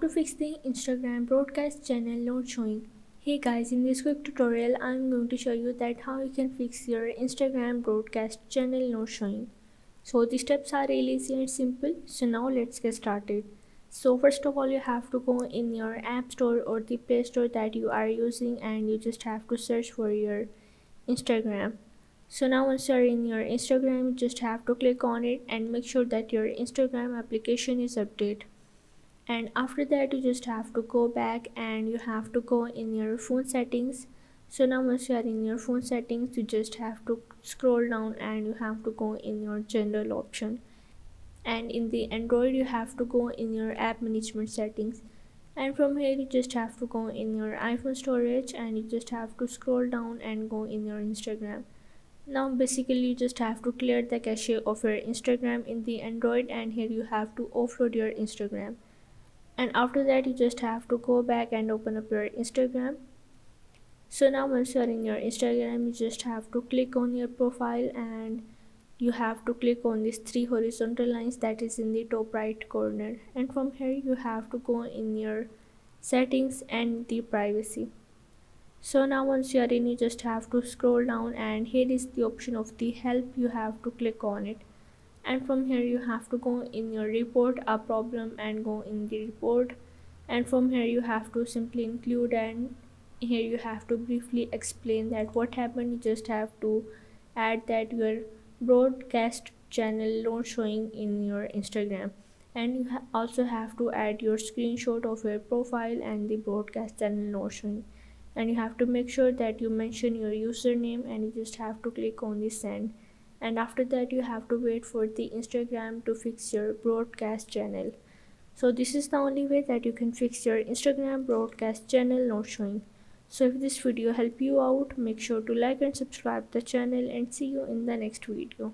to fix the Instagram broadcast channel not showing. Hey guys, in this quick tutorial I'm going to show you that how you can fix your Instagram broadcast channel not showing. So the steps are really easy and simple. So now let's get started. So first of all, you have to go in your app store or the play store that you are using, and you just have to search for your Instagram. So now once you're in your Instagram, you just have to click on it and make sure that your Instagram application is updated. And after that you just have to go back and you have to go in your phone settings. So now once you are in your phone settings, you just have to scroll down and you have to go in your general option, and in the Android you have to go in your app management settings, and from here you just have to go in your iPhone storage and you just have to scroll down and go in your Instagram. Now basically you just have to clear the cache of your Instagram in the Android, and here you have to offload your Instagram. And after that you just have to go back and open up your Instagram. So now once you are in your Instagram, you just have to click on your profile and you have to click on these three horizontal lines that is in the top right corner, and from here you have to go in your settings and the privacy. So now once you are in, you just have to scroll down and here is the option of the help. You have to click on it, and from here you have to go in your report a problem and go in the report, and from here you have to simply include, and here you have to briefly explain that what happened. You just have to add that your broadcast channel not showing in your Instagram, and you also have to add your screenshot of your profile and the broadcast channel not showing, and you have to make sure that you mention your username, and you just have to click on the send. And after that you have to wait for the Instagram to fix your broadcast channel. So this is the only way that you can fix your Instagram broadcast channel not showing. So if this video helped you out, make sure to like and subscribe the channel, and see you in the next video.